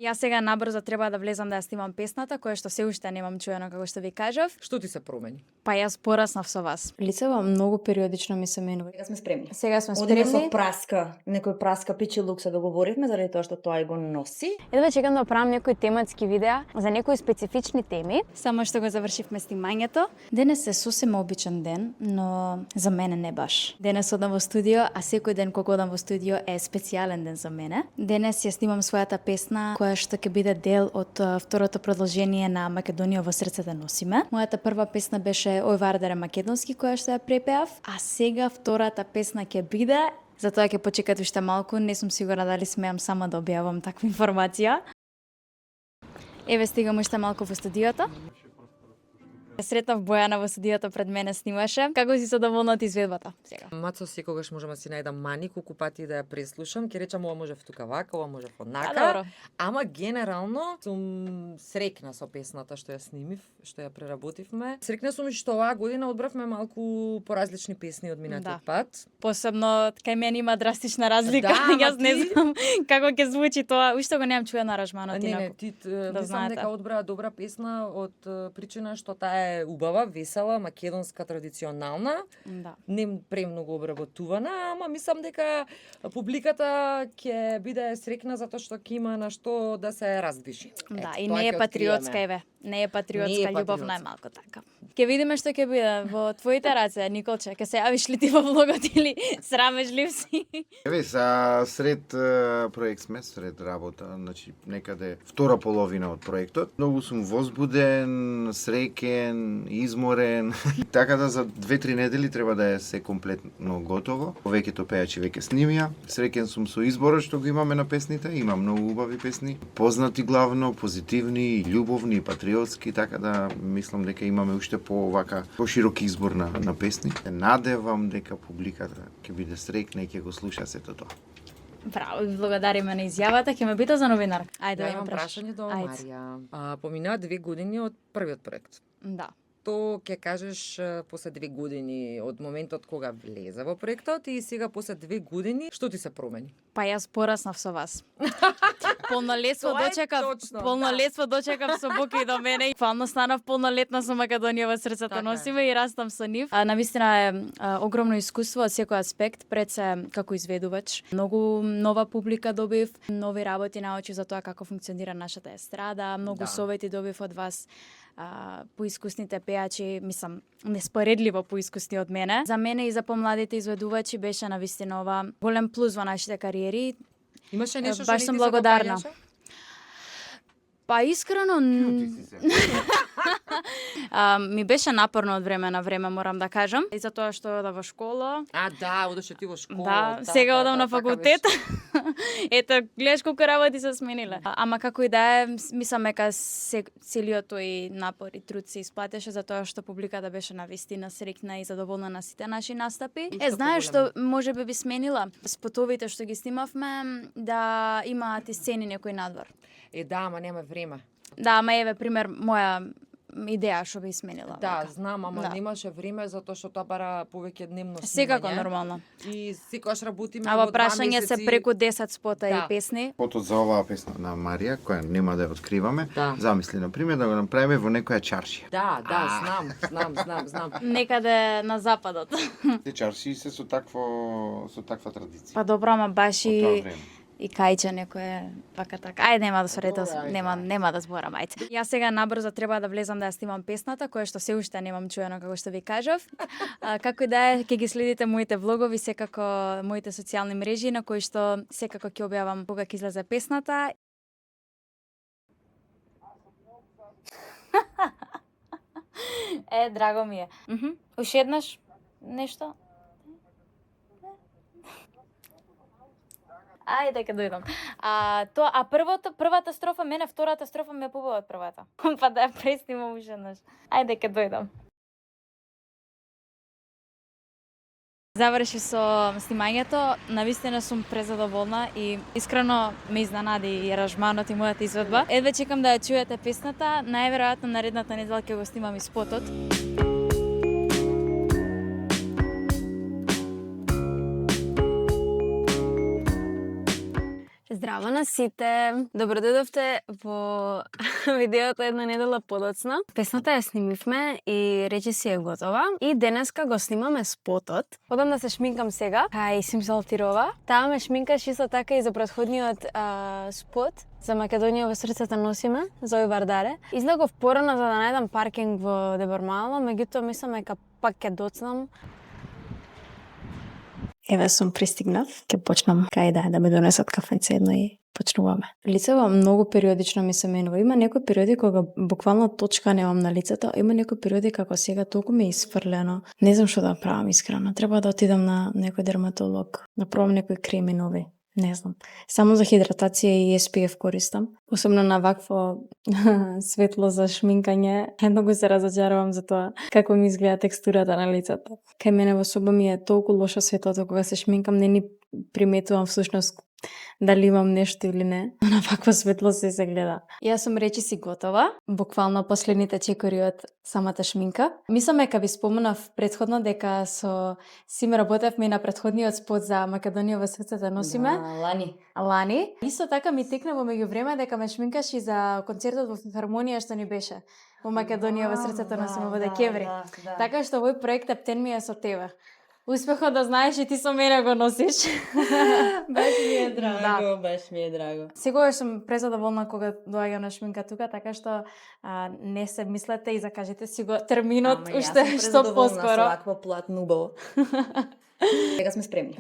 Јас сега набрзо треба да влезам да ја снимам песната, која што се уште немам чуено како што ви кажав. Што ти се промени? Па јас пораснав со вас. Лицево многу периодично ми се менува. Сега сме спремни. Сега сме Одиме со спремни. праска, некој праска пичи лук се договоривме заради тоа што тоа и го носи. Едва чекам да правам некои тематски видеа за некои специфични теми. Само што го завршивме снимањето. Денес е сосем обичен ден, но за мене не баш. Денес одам во студио, а секој ден кога одам во студио е специјален ден за мене. Денес ја снимам својата песна која што ќе биде дел од второто продолжение на Македонија во срцете носиме. Мојата прва песна беше Ој Вардаре македонски која што ја препеав, а сега втората песна ќе биде, затоа ќе почекате уште малку, не сум сигурна дали смеам сама да објавам таква информација. Еве стигам уште малку во студиото. Сретнав Бојана во студиото пред мене снимаше. Како си задоволна од изведбата сега? Мацо секогаш можам да си најдам мани, колку пати да ја преслушам, ќе речам ова може тука вака, ова може однака. добро. Ама генерално сум среќна со песната што ја снимив, што ја преработивме. Среќна сум и што оваа година одбравме малку поразлични песни од минатиот пат. Посебно кај мене има драстична разлика. Да, ама Јас не ти- знам како ќе звучи тоа. Уште го немам чуено аранжманот Не, инаку. ти да мислам знаете. дека одбра добра песна од причина што таа е убава, весела, македонска, традиционална. Да. Не премногу обработувана, ама мислам дека публиката ќе биде среќна затоа што ќе има на што да се раздвижи. Да, Ето, и тоа не е ќе патриотска, откриеме. еве. Не е патриотска Не е љубов патриотска. најмалку така. Ќе видиме што ќе биде во твоите раце, Николче. Ќе се јавиш ли ти во влогот или срамежлив си? Еве, сред проект сме, сред работа, значи некаде втора половина од проектот. Многу сум возбуден, среќен, изморен. Така да за 2-3 недели треба да е се комплетно готово. Повеќето пејачи веќе снимија. Среќен сум со изборот што го имаме на песните. Има многу убави песни. Познати главно, позитивни, љубовни, и патриотски, така да мислам дека имаме уште поширок избор на песни. Надевам дека публиката ќе биде среќна и ќе го слуша сето тоа. Браво, ви благодариме на изјавата. Ќе ме пита за новинар. Ајде, Да, да имам прашање до Марија. Поминаа 2 години од првиот проект. Да. Што ќе кажеш после 2 години од моментот кога влезе во проектот и сега после 2 години, што ти се промени? Па јас пораснав со вас. Полнолетство Тоа е дочекав, точно, полнолетство дочекав со Боки до мене и фално станав полнолетна со Македонија во срцето Така е. носиме и растам со нив. Навистина е огромно искуство од секој аспект, пред се како изведувач. Многу нова публика добив, нови работи научив за тоа како функционира нашата естрада, многу Да. совети добив од вас. Поискусните пејачи, мислам, неспоредливо поискусни од мене. За мене и за помладите изведувачи беше навистина ова голем плюс во нашите кариери. Имаше нешто што Баш не сум ти се благодарна. допаѓаше? Па искрено ми беше напорно од време на време, морам да кажам. И затоа што одам во школа. Да, одеше ти во школа. Да, сега одам на така факултет. беше. Ето, гледаш колку работи се смениле. Ама како и да е, мислам дека целиот тој напор и труд се исплатеше затоа што публиката беше навистина среќна и задоволна на сите наши настапи. Уште Знаеш што поголема. можеби би сменила спотовите што ги снимавме да имаат и сцени некој надвор. Да, ама нема време. Да, ама еве пример моја идеја што би сменила. Да, вака. знам, ама Да. немаше време затоа што тоа бара повеќе дневно снимање. Секако нормално. И секогаш работиме А во во 2 прашање се месеци. преку 10 спота Да. и песни. Фотот за оваа песна на Марија, која нема да ја откриваме, Да. замисли, например, да го направиме во некоја чаршија. Да, знам. Некаде на западот. Те чаршии се со таква традиција. Па добро, ама баш Од тоа и време. и кајче некое вака така. Ајде нема да соретел, Добро, ајде, нема да зборам, ајде. Јас сега набрзо треба да влезам да ја снимам песната, која што се уште немам чуено како што ви кажав. Како и да е, ќе ги следите моите влогови, секако моите социјални мрежи на кои што секако ќе објавам кога ќе излезе песната. Драго ми е. Уште еднаш нешто? Ајде ќе дојдам. Првата строфа мене, втората строфа ми е побава од првата. Па да ја преснимам уште еднаш. Ајде ќе дојдам. Заврши со снимањето, навистина сум презадоволна и искрено ме изненади и аранжманот и мојата изведба. Едве чекам да ја чуете песната, најверојатно наредната недела ќе го снимам и спотот. Здраво на сите! Добродојдовте во видеото една недела подоцна. Песната ја снимивме и речиси е готова. И денеска го снимаме спотот. Одам да се шминкам сега, кај Симсалтирова. Таа ме шминкаш исто така и за претходниот спот. За Македонија во срцата носиме, за овој Вардаре. Излегов порано за да најдам паркинг во Дебармало, меѓутоа мислам дека пак ќе доцнам. Еве сум пристигнав, ќе почнам кај да ме донесат кафеце едно и почнуваме. Лицево многу периодично ми се менува. Има некои периоди кога буквално точка немам на лицето, има некои периоди како сега толку ми е isfрлено. Не знам што да правам искрено. Треба да отидам на некој дерматолог, да пробам некои креми нови. Не знам. Само за хидратација и SPF користам. Особено на вакво светло за шминкање. Многу се разочарувам за тоа како ми изгледа текстурата на лицето. Кај мене во соба ми е толку лошо светлото кога се шминкам, не ни приметувам всушност дали имам нешто или не. На вакво светло се гледа. Јас сум речиси готова, буквално последните чекори од самата шминка. Мислам дека ви споменав претходно дека со Сим работевме и на претходниот спот за Македонија во срцата носиме. Лани. Исто така ми текна во меѓувреме дека ме шминкаш и за концертот во Филхармонија што ни беше во Македонија во срцата носиме во декември. Така што овој проект Ептен ми е со тебе. Успехот да знаеш и ти со мене го носиш. Баш ми е драго, баш ми е драго. Секогаш сум презадоволна кога доаѓам на шминка тука, така што не се мислете и закажете си го терминот уште што поскоро. Со вакво платно убаво. Сега сме спремни.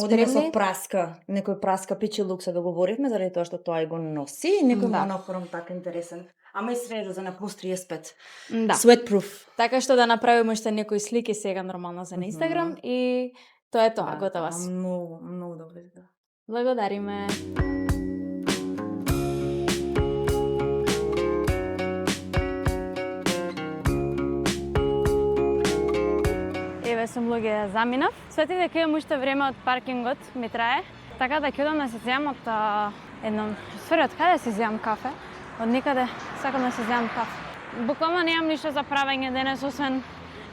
Одиме со праска, некој праска пичи лук се договоривме заради тоа што тоа и го носи, некој монохром така интересен. Ама и свежо за на плюс 35. Да. Sweatproof. Така што да направиме уште некои слики сега нормално за на Инстаграм и тоа е тоа, готова си. Многу, многу добро изгледа. Благодариме. Еве сум луѓе заминав. Свети дека имам уште време од паркингот ми трае, така да ќе одам да се земам од едно од каде да се земам кафе. Од никаде сакам да се земам кафе. Буквално немам ништо за правење денес, освен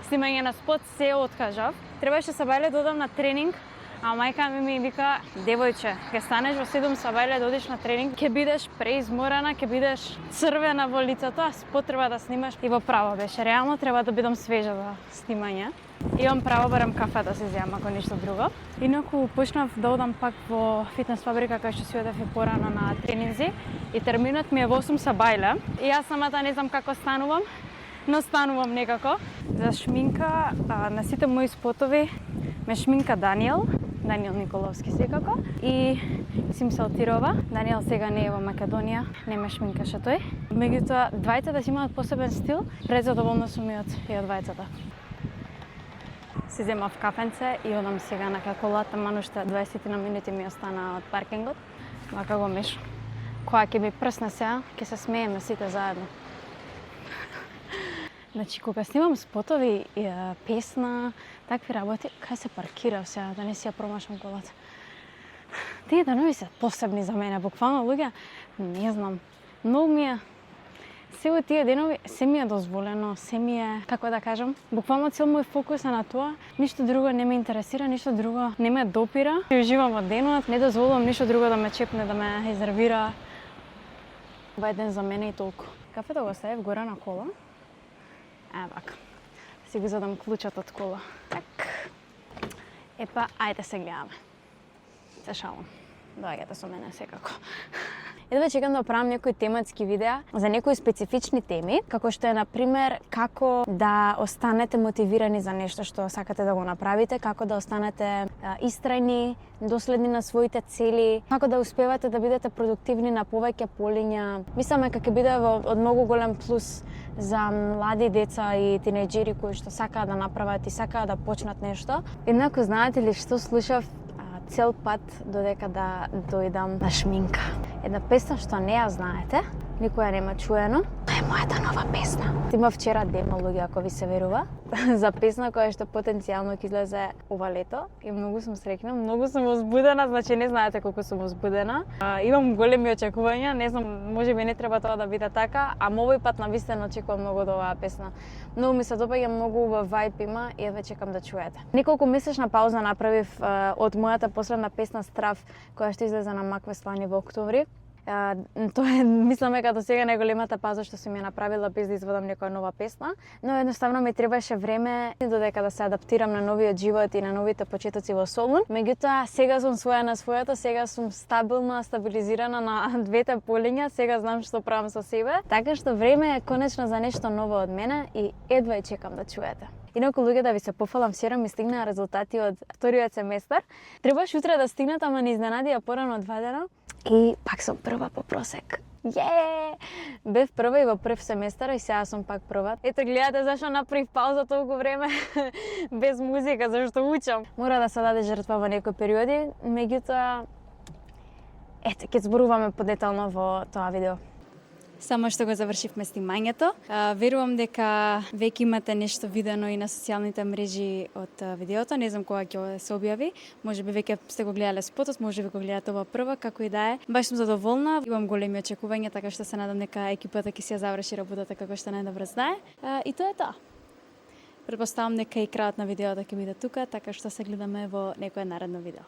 снимање на спот, се откажав. Требаше сабајле да одам на тренинг, а мајка ми вика, девојче, ќе станеш во 7 сабајле да одиш на тренинг, ќе бидеш преизморена, ќе бидеш црвена во лицето, а спот треба да снимаш. И во право беше, реално треба да бидам свежа за снимање. Имам право барем кафе да се земам, ако ништо друго. Инаку почнав да одам пак во фитнес фабрика кај што си одев и порано на тренинзи и терминот ми е во 8 сабајле. И јас самата не знам како станувам, но станувам некако. За шминка на сите мои спотови ме шминка Даниел Николовски секако и Симсалтирова. Даниел сега не е во Македонија, не ме шминкаше тој. Меѓутоа, двајцата си имаат посебен стил, презадоволна сум и од двајцата. Си земав кафенце и одам сега на колата, ман уште 20 на минути ми остана од паркингот. Вака го меш. Која ќе ми прсне сега, ќе се смееме сите заедно. Значи, кога снимам спотови, песна, такви работи, кај се паркирав сега, да не си ја промашам колата. Тие денови се посебни за мене, буквално луѓе, не знам, многу ми е. Сево тие денови се ми е дозволено, се ми е, како да кажам, буквално цел мој фокус е на тоа, ништо друго не ме интересира, ништо друго не ме допира. Уживам од денот, не дозволувам ништо друго да ме чепне, да ме изервира. Ова е ден за мене и толку. Кафето го ставив горе на кола. Вака. Си го задам клучот од кола. Так. Епа, ајде се гледаме. Се шалам. Доаѓате со мене секако. Едва чекам да правам некои тематски видеа за некои специфични теми, како што е, например, како да останете мотивирани за нешто што сакате да го направите, како да останете истрајни, доследни на своите цели, како да успевате да бидете продуктивни на повеќе полиња. Мислам дека ќе биде од многу голем плюс за млади деца и тинејџери кои што сакаат да направат и сакаат да почнат нешто. Еднакво, знаете ли што слушав цел пат додека да дојдам на шминка? Една песна што не ја знаете, никоја нема чуено. Тоа е мојата нова песна. Има вчера демо, луѓе, ако ви се верува, за песна која што потенцијално ќе излезе ова лето и многу сум среќна, многу сум возбудена, значи не знаете колку сум возбудена. Имам големи очекувања, не знам, можеби не треба тоа да биде така, а овој пат навистина очекувам многу од оваа песна. Многу ми се допаѓа, многу убав вајб има и еве чекам да чуете. Неколку месечна пауза направив од мојата последна песна Страв, која што излезе на Макве Слани во октомври. Тоа е, мислам дека до сега најголемата пауза што сум ја направила без да извадам некоја нова песна, но едноставно ми требаше време додека да се адаптирам на новиот живот и на новите почетоци во Солун. Меѓутоа, сега сум своја на своето, сега сум стабилна, стабилизирана на двете полиња, сега знам што правам со себе, така што време е конечно за нешто ново од мене и едва ја чекам да чуете. Инаку, луѓе, да ви се пофалам, вчера ми стигнаа резултати од вториот семестар. Требаш утре да стигнат, ама не изненадија порано од 2 дена. И пак сум прва по просек. Бев прва и во прв семестар и сега сум пак прва. Ето, гледате зашто направив пауза толку време без музика, зашто учам. Мора да се даде жртва во некои периоди, меѓутоа, ете, ќе зборуваме подетално во тоа видео. Само што го завршивме снимањето. Верувам дека веќе имате нешто видено и на социјалните мрежи од видеото. Не знам кога ќе се објави. Можеби веќе сте го гледале спотот, можеби го гледате ова прва, како и да е. Баш сум задоволна, имам големи очекувања, така што се надам дека екипата ќе си ја заврши работата како што најдобро знае. И тоа е тоа. Претпоставам дека и крајот на видеото ќе биде тука, така што се гледаме во некое наредно видео.